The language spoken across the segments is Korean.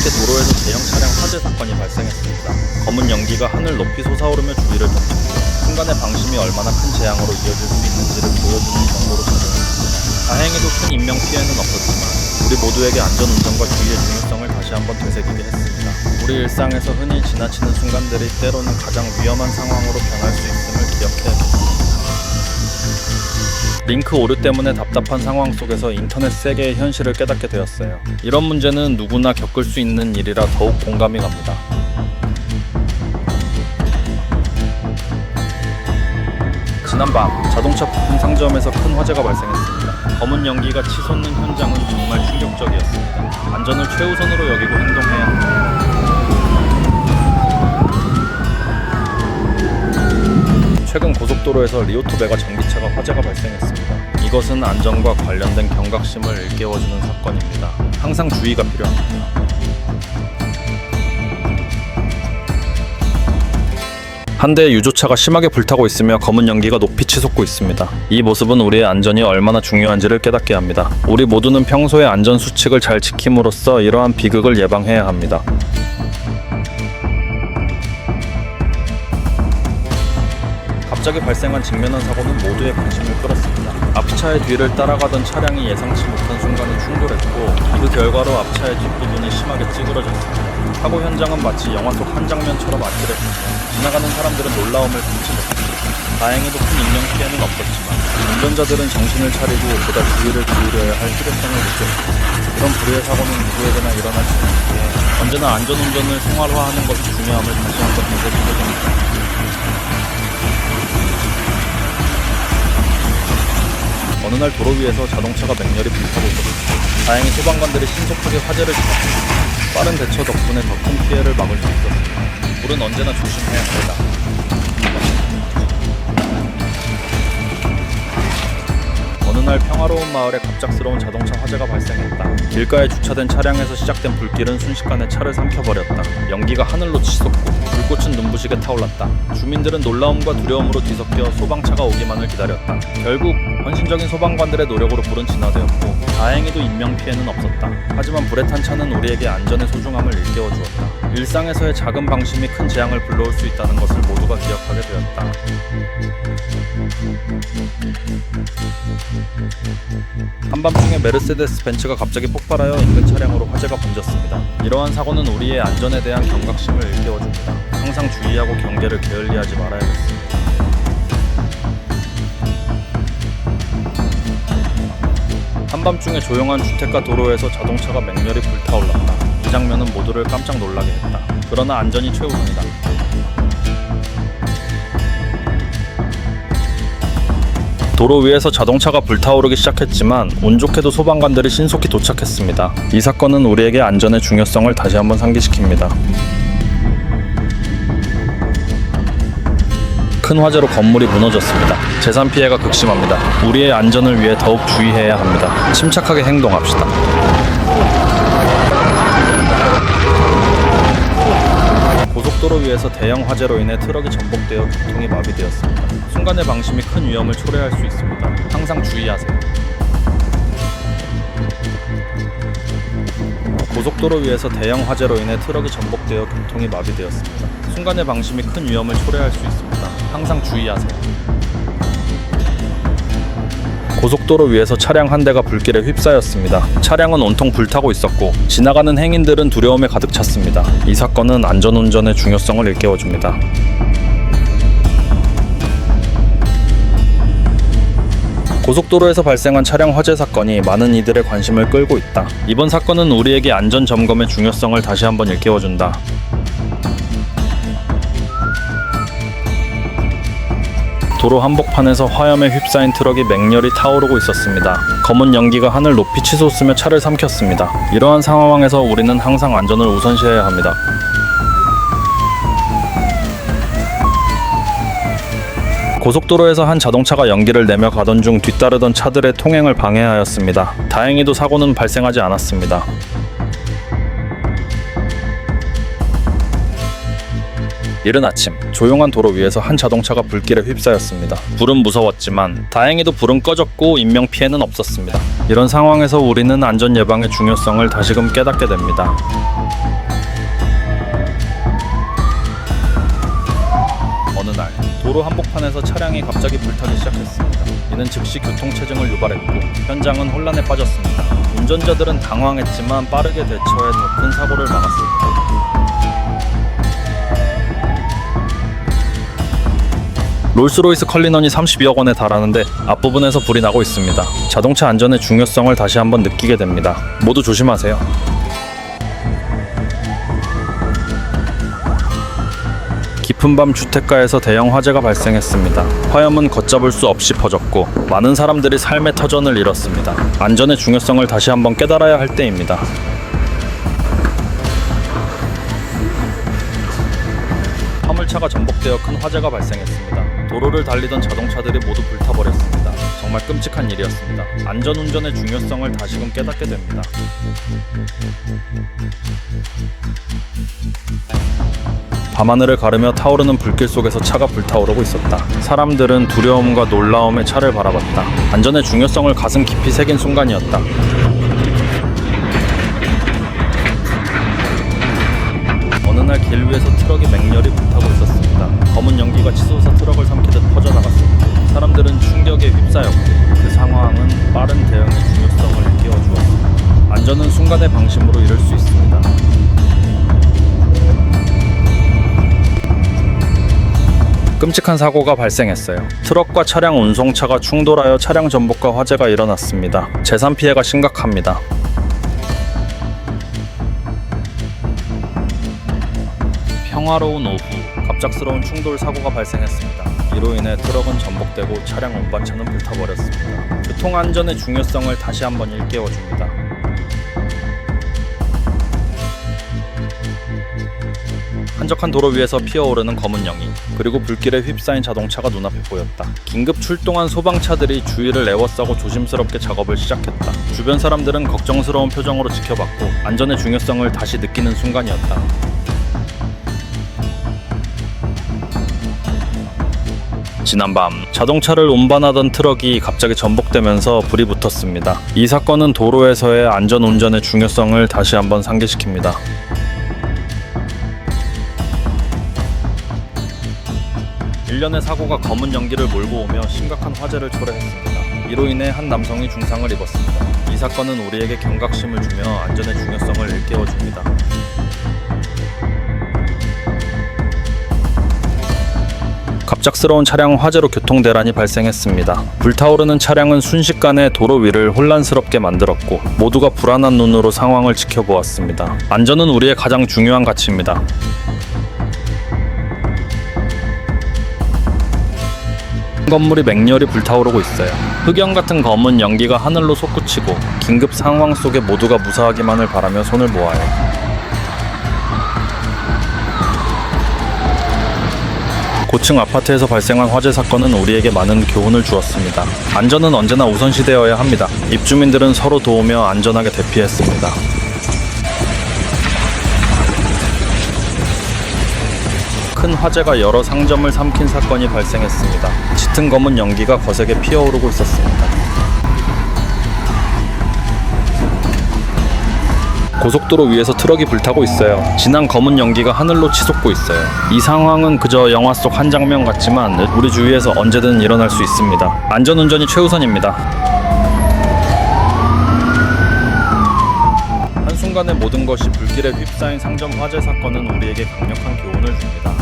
우연찮게 도로에서 대형 차량 화재 사건이 발생했습니다. 검은 연기가 하늘 높이 솟아오르며 주위를 덮쳤고 순간의 방심이 얼마나 큰 재앙으로 이어질 수 있는지를 보여주는 경고로 작용했습니다. 다행히도 큰 인명 피해는 없었지만 우리 모두에게 안전운전과 주의의 중요성을 다시 한번 되새기게 했습니다. 우리 일상에서 흔히 지나치는 순간들이 때로는 가장 위험한 상황으로 변할 수 있음을 기억해야겠습니다. 링크 오류 때문에 답답한 상황 속에서 인터넷 세계의 현실을 깨닫게 되었어요. 이런 문제는 누구나 겪을 수 있는 일이라 더욱 공감이 갑니다. 지난밤 자동차 부품 상점에서 큰 화재가 발생했습니다. 검은 연기가 치솟는 현장은 정말 충격적이었습니다. 안전을 최우선으로 여기고 행동해야 합니다. 최근 고속도로에서 리오토 메가 전기차가 화재가 발생했습니다. 이것은 안전과 관련된 경각심을 일깨워주는 사건입니다. 항상 주의가 필요합니다. 한 대의 유조차가 심하게 불타고 있으며 검은 연기가 높이 치솟고 있습니다. 이 모습은 우리의 안전이 얼마나 중요한지를 깨닫게 합니다. 우리 모두는 평소에 안전 수칙을 잘 지킴으로써 이러한 비극을 예방해야 합니다. 갑자기 발생한 직면한 사고는 모두의 관심을 끌었습니다. 앞차의 뒤를 따라가던 차량이 예상치 못한 순간에 충돌했고 그 결과로 앞차의 뒷부분이 심하게 찌그러졌습니다. 사고 현장은 마치 영화 속 한 장면처럼 아찔했으며 지나가는 사람들은 놀라움을 금치 못했습니다. 다행히도 큰 인명 피해는 없었지만 운전자들은 정신을 차리고 보다 주의를 기울여야 할 필요성을 느꼈습니다. 이런 불의의 사고는 누구에게나 일어날 수 있기에 언제나 안전운전을 생활화하는 것이 중요함을 다시 한번 되새기게 됩니다. 어느 날 도로 위에서 자동차가 맹렬히 불타고 있었습니다. 다행히 소방관들이 신속하게 화재를 잡았습니다. 빠른 대처 덕분에 더 큰 피해를 막을 수 있었습니다. 불은 언제나 조심해야 합니다. 어느 날 평화로운 마을에 갑작스러운 자동차 화재가 발생했다. 길가에 주차된 차량에서 시작된 불길은 순식간에 차를 삼켜버렸다. 연기가 하늘로 치솟고 불꽃은 눈부시게 타올랐다. 주민들은 놀라움과 두려움으로 뒤섞여 소방차가 오기만을 기다렸다. 결국 헌신적인 소방관들의 노력으로 불은 진화되었고 다행히도 인명피해는 없었다. 하지만 불에 탄 차는 우리에게 안전의 소중함을 일깨워주었다. 일상에서의 작은 방심이 큰 재앙을 불러올 수 있다는 것을 모두가 기억하게 되었다. 한밤중에 메르세데스 벤츠가 갑자기 폭발하여 인근 차량으로 화재가 번졌습니다. 이러한 사고는 우리의 안전에 대한 경각심을 일깨워줍니다. 항상 주의하고 경계를 게을리하지 말아야겠습니다. 한밤중에 조용한 주택가 도로에서 자동차가 맹렬히 불타올랐다. 이 장면은 모두를 깜짝 놀라게 했다. 그러나 안전이 최우선이다. 도로 위에서 자동차가 불타오르기 시작했지만 운 좋게도 소방관들이 신속히 도착했습니다. 이 사건은 우리에게 안전의 중요성을 다시 한번 상기시킵니다. 큰 화재로 건물이 무너졌습니다. 재산 피해가 극심합니다. 우리의 안전을 위해 더욱 주의해야 합니다. 침착하게 행동합시다. 고속도로 위에서 대형 화재로 인해 트럭이 전복되어 교통이 마비되었습니다. 순간의 방심이 큰 위험을 초래할 수 있습니다. 항상 주의하세요. 고속도로 위에서 대형 화재로 인해 트럭이 전복되어 교통이 마비되었습니다. 순간의 방심이 큰 위험을 초래할 수 있습니다. 항상 주의하세요. 고속도로 위에서 차량 한 대가 불길에 휩싸였습니다. 차량은 온통 불타고 있었고 지나가는 행인들은 두려움에 가득 찼습니다. 이 사건은 안전운전의 중요성을 일깨워줍니다. 고속도로에서 발생한 차량 화재 사건이 많은 이들의 관심을 끌고 있다. 이번 사건은 우리에게 안전 점검의 중요성을 다시 한번 일깨워준다. 도로 한복판에서 화염에 휩싸인 트럭이 맹렬히 타오르고 있었습니다. 검은 연기가 하늘 높이 치솟으며 차를 삼켰습니다. 이러한 상황에서 우리는 항상 안전을 우선시해야 합니다. 고속도로에서 한 자동차가 연기를 내며 가던 중 뒤따르던 차들의 통행을 방해하였습니다. 다행히도 사고는 발생하지 않았습니다. 이른 아침, 조용한 도로 위에서 한 자동차가 불길에 휩싸였습니다. 불은 무서웠지만 다행히도 불은 꺼졌고 인명 피해는 없었습니다. 이런 상황에서 우리는 안전 예방의 중요성을 다시금 깨닫게 됩니다. 도로 한복판에서 차량이 갑자기 불타기 시작했습니다. 이는 즉시 교통체증을 유발했고 현장은 혼란에 빠졌습니다. 운전자들은 당황했지만 빠르게 대처해 더 큰 사고를 막았습니다. 롤스로이스 컬리넌이 32억 원에 달하는데 앞부분에서 불이 나고 있습니다. 자동차 안전의 중요성을 다시 한번 느끼게 됩니다. 모두 조심하세요. 깊은 밤 주택가에서 대형 화재가 발생했습니다. 화염은 걷잡을 수 없이 퍼졌고 많은 사람들이 삶의 터전을 잃었습니다. 안전의 중요성을 다시 한번 깨달아야 할 때입니다. 화물차가 전복되어 큰 화재가 발생했습니다. 도로를 달리던 자동차들이 모두 불타버렸습니다. 정말 끔찍한 일이었습니다. 안전운전의 중요성을 다시금 깨닫게 됩니다. 밤하늘을 가르며 타오르는 불길 속에서 차가 불타오르고 있었다. 사람들은 두려움과 놀라움에 차를 바라봤다. 안전의 중요성을 가슴 깊이 새긴 순간이었다. 어느 날 길 위에서 트럭이 맹렬히 불타고 있었습니다. 검은 연기가 치솟아 트럭을 삼키듯 퍼져나갔습니다. 사람들은 충격에 휩싸였고 그 상황은 빠른 대응의 중요성을 일깨워주었습니다. 안전은 순간의 방심으로 이룰 수 있습니다. 끔찍한 사고가 발생했어요. 트럭과 차량 운송차가 충돌하여 차량 전복과 화재가 일어났습니다. 재산 피해가 심각합니다. 평화로운 오후, 갑작스러운 충돌 사고가 발생했습니다. 이로 인해 트럭은 전복되고 차량 운반차는 불타버렸습니다. 교통안전의 중요성을 다시 한번 일깨워줍니다. 한적한 도로 위에서 피어오르는 검은 영이, 그리고 불길에 휩싸인 자동차가 눈앞에 보였다. 긴급 출동한 소방차들이 주위를 에워싸고 조심스럽게 작업을 시작했다. 주변 사람들은 걱정스러운 표정으로 지켜봤고 안전의 중요성을 다시 느끼는 순간이었다. 지난밤 자동차를 운반하던 트럭이 갑자기 전복되면서 불이 붙었습니다. 이 사건은 도로에서의 안전운전의 중요성을 다시 한번 상기시킵니다. 일련의 사고가 검은 연기를 몰고 오며 심각한 화재를 초래했습니다. 이로 인해 한 남성이 중상을 입었습니다. 이 사건은 우리에게 경각심을 주며 안전의 중요성을 일깨워줍니다. 갑작스러운 차량 화재로 교통대란이 발생했습니다. 불타오르는 차량은 순식간에 도로 위를 혼란스럽게 만들었고 모두가 불안한 눈으로 상황을 지켜보았습니다. 안전은 우리의 가장 중요한 가치입니다. 건물이 맹렬히 불타오르고 있어요. 흑연 같은 검은 연기가 하늘로 솟구치고 긴급 상황 속에 모두가 무사하기만을 바라며 손을 모아요. 고층 아파트에서 발생한 화재 사건은 우리에게 많은 교훈을 주었습니다. 안전은 언제나 우선시되어야 합니다. 입주민들은 서로 도우며 안전하게 대피했습니다. 큰 화재가 여러 상점을 삼킨 사건이 발생했습니다. 짙은 검은 연기가 거세게 피어오르고 있었습니다. 고속도로 위에서 트럭이 불타고 있어요. 진한 검은 연기가 하늘로 치솟고 있어요. 이 상황은 그저 영화 속 한 장면 같지만 우리 주위에서 언제든 일어날 수 있습니다. 안전운전이 최우선입니다. 한순간에 모든 것이 불길에 휩싸인 상점 화재 사건은 우리에게 강력한 교훈을 줍니다.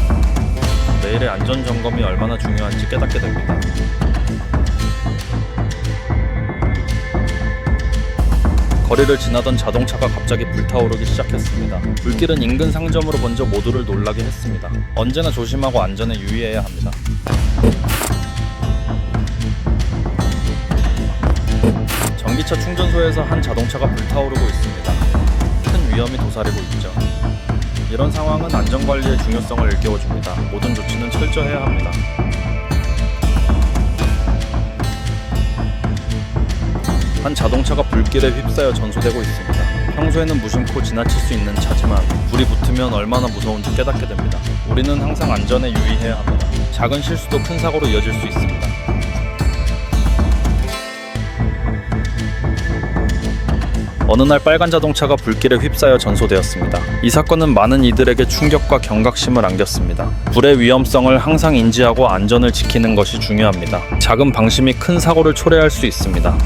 매일의 안전점검이 얼마나 중요한지 깨닫게 됩니다. 거리를 지나던 자동차가 갑자기 불타오르기 시작했습니다. 불길은 인근 상점으로 번져 모두를 놀라게 했습니다. 언제나 조심하고 안전에 유의해야 합니다. 전기차 충전소에서 한 자동차가 불타오르고 있습니다. 큰 위험이 도사리고 있죠. 이런 상황은 안전관리의 중요성을 일깨워줍니다. 모든 조치는 철저해야 합니다. 한 자동차가 불길에 휩싸여 전소되고 있습니다. 평소에는 무심코 지나칠 수 있는 차지만 불이 붙으면 얼마나 무서운지 깨닫게 됩니다. 우리는 항상 안전에 유의해야 합니다. 작은 실수도 큰 사고로 이어질 수 있습니다. 어느 날 빨간 자동차가 불길에 휩싸여 전소되었습니다. 이 사건은 많은 이들에게 충격과 경각심을 안겼습니다. 불의 위험성을 항상 인지하고 안전을 지키는 것이 중요합니다. 작은 방심이 큰 사고를 초래할 수 있습니다.